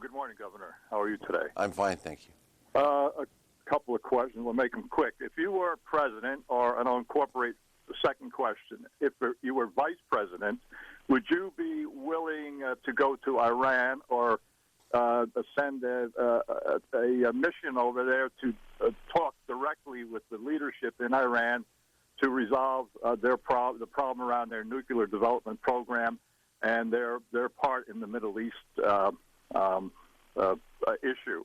good morning, Governor. How are you today? I'm fine, thank you. A couple of questions. We'll make them quick. If you were president, and I'll incorporate the second question, if you were vice president, would you be willing to go to Iran or send a mission over there to talk directly with the leadership in Iran to resolve the problem around their nuclear development program and their part in the Middle East issue?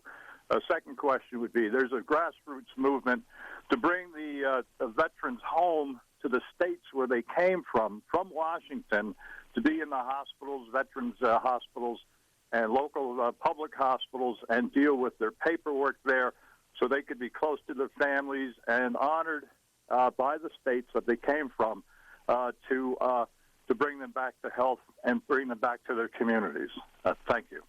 A second question would be, there's a grassroots movement to bring the veterans home to the states where they came from Washington, to be in the hospitals, veterans hospitals, and local public hospitals, and deal with their paperwork there so they could be close to their families and honored by the states that they came from to bring them back to health and bring them back to their communities. Thank you.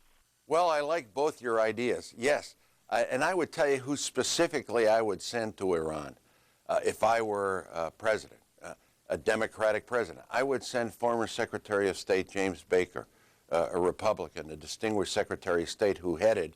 Well, I like both your ideas, yes. And I would tell you who specifically I would send to Iran if I were president, a Democratic president. I would send former Secretary of State James Baker, a Republican, a distinguished Secretary of State who headed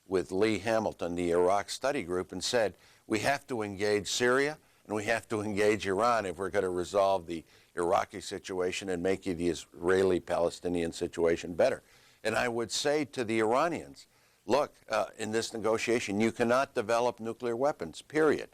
with Lee Hamilton the Iraq Study Group and said, we have to engage Syria and we have to engage Iran if we're going to resolve the Iraqi situation and make the Israeli-Palestinian situation better. And I would say to the Iranians, look, in this negotiation, you cannot develop nuclear weapons, period.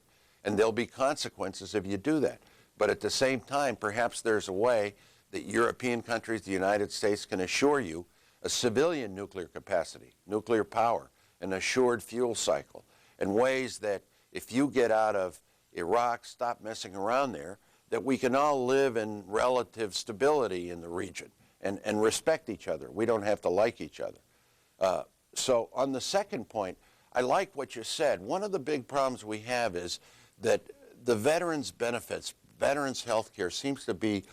And there'll be consequences if you do that. But at the same time, perhaps there's a way that European countries, the United States, can assure you a civilian nuclear capacity, nuclear power, an assured fuel cycle, and ways that if you get out of Iraq, stop messing around there, that we can all live in relative stability in the region and respect each other. We don't have to like each other. So on the second point, I like what you said. One of the big problems we have is that the veterans' benefits, veterans' health care seems to be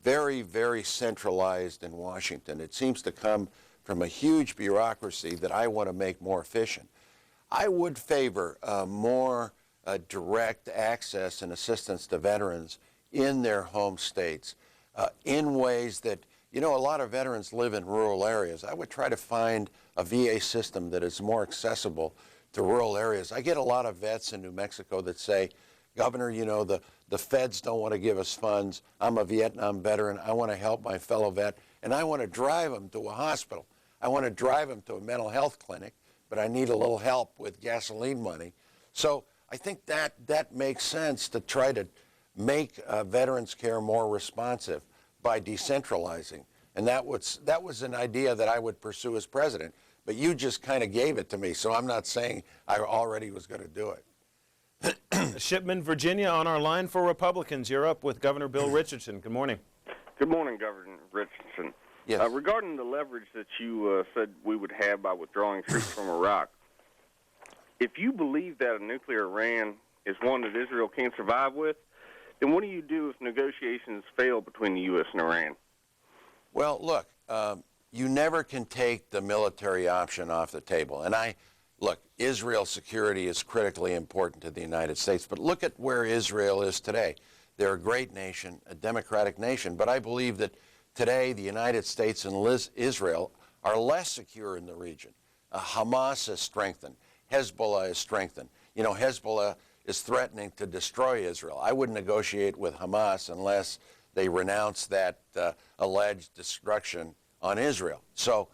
very, very centralized in Washington. It seems to come from a huge bureaucracy that I want to make more efficient. I would favor more direct access and assistance to veterans in their home states in ways that, you know, a lot of veterans live in rural areas. I would try to find a VA system that is more accessible to rural areas. I get a lot of vets in New Mexico that say, Governor, you know, the feds don't want to give us funds. I'm a Vietnam veteran. I want to help my fellow vet, and I want to drive them to a hospital. I want to drive them to a mental health clinic, but I need a little help with gasoline money. So I think that makes sense to try to make veterans care more responsive by decentralizing. And that was an idea that I would pursue as president. But you just kind of gave it to me, so I'm not saying I already was going to do it. Shipman, Virginia, on our line for Republicans. You're up with Governor Bill Richardson. Good morning. Good morning, Governor Richardson. Yes. Regarding the leverage that you said we would have by withdrawing troops from Iraq, if you believe that a nuclear Iran is one that Israel can't survive with, then what do you do if negotiations fail between the U.S. and Iran? Well, look, you never can take the military option off the table. And look, Israel's security is critically important to the United States, but look at where Israel is today. They're a great nation, a democratic nation, but I believe that today the United States and Israel are less secure in the region. Hamas is strengthened. Hezbollah is strengthened. You know, Hezbollah is threatening to destroy Israel. I wouldn't negotiate with Hamas unless they renounce that alleged destruction on Israel. So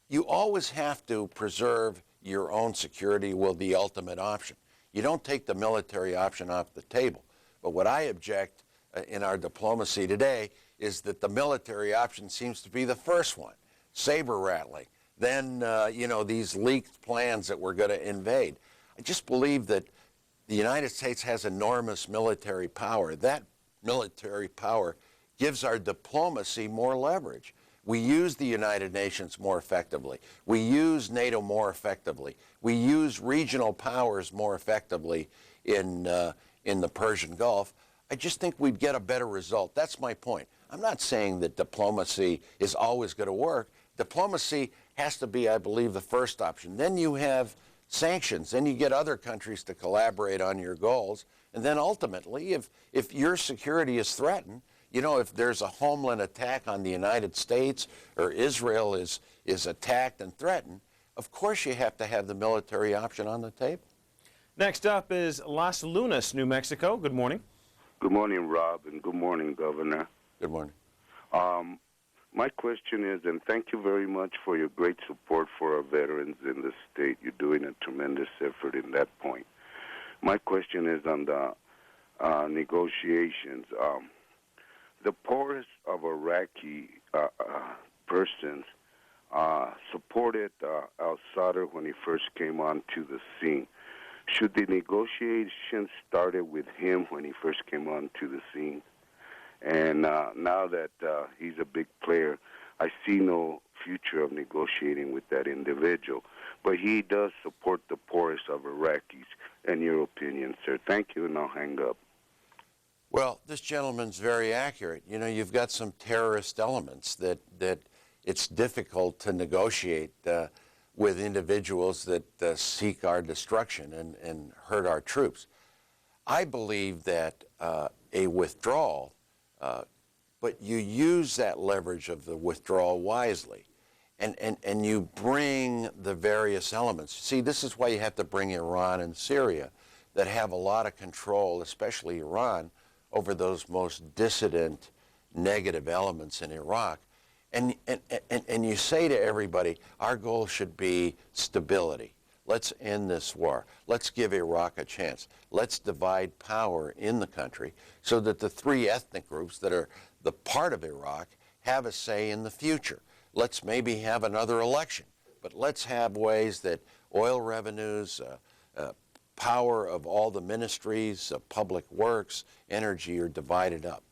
you always have to preserve your own security with the ultimate option. You don't take the military option off the table. But what I object in our diplomacy today is that the military option seems to be the first one, saber rattling. Then, you know, these leaked plans that we're going to invade. I just believe that the United States has enormous military power. That military power gives our diplomacy more leverage. We use the United Nations more effectively. We use NATO more effectively. We use regional powers more effectively in the Persian Gulf. I just think we'd get a better result. That's my point. I'm not saying that diplomacy is always going to work. Diplomacy has to be, I believe, the first option. Then you have sanctions. Then you get other countries to collaborate on your goals. And then ultimately, if your security is threatened, you know, if there's a homeland attack on the United States or Israel is is attacked and threatened, of course you have to have the military option on the table. Next up is Las Lunas, New Mexico. Good morning. Good morning, Rob, and good morning, Governor. Good morning. My question is, and thank you very much for your great support for our veterans in the state. You're doing a tremendous effort in that point. My question is on the negotiations. The poorest of Iraqi persons supported al-Sadr when he first came onto the scene. Should the negotiations started with him when he first came onto the scene? And now that he's a big player, I see no future of negotiating with that individual. But he does support the poorest of Iraqis. In your opinion, sir? Thank you, and I'll hang up. Well, this gentleman's very accurate. You know, you've got some terrorist elements that it's difficult to negotiate with individuals that seek our destruction and hurt our troops. I believe that a withdrawal, but you use that leverage of the withdrawal wisely, and you bring the various elements. See, this is why you have to bring Iran and Syria that have a lot of control, especially Iran, over those most dissident, negative elements in Iraq. And you say to everybody, our goal should be stability. Let's end this war. Let's give Iraq a chance. Let's divide power in the country so that the three ethnic groups that are the part of Iraq have a say in the future. Let's maybe have another election, but let's have ways that oil revenues, power of all the ministries, public works, energy are divided up.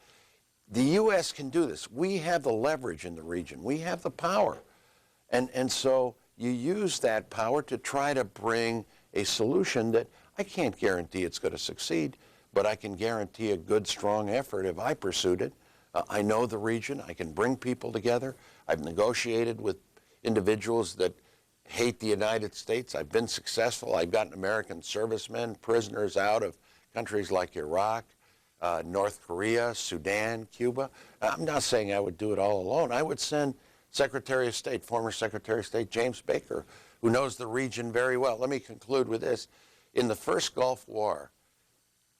The U.S. can do this. We have the leverage in the region. We have the power. And so you use that power to try to bring a solution that I can't guarantee it's going to succeed, but I can guarantee a good, strong effort if I pursued it. I know the region. I can bring people together. I've negotiated with individuals that hate the United States. I've been successful. I've gotten American servicemen, prisoners out of countries like Iraq, North Korea, Sudan, Cuba. I'm not saying I would do it all alone. I would send Secretary of State, former Secretary of State James Baker, who knows the region very well. Let me conclude with this. In the first Gulf War,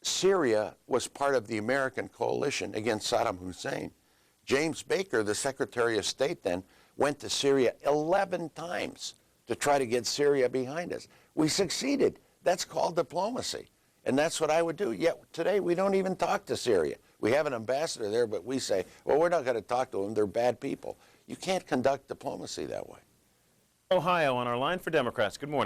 Syria was part of the American coalition against Saddam Hussein. James Baker, the Secretary of State then, went to Syria 11 times to try to get Syria behind us. We succeeded. That's called diplomacy. And that's what I would do. Yet today we don't even talk to Syria. We have an ambassador there, but we say, well, we're not going to talk to them. They're bad people. You can't conduct diplomacy that way. Ohio on our line for Democrats. Good morning.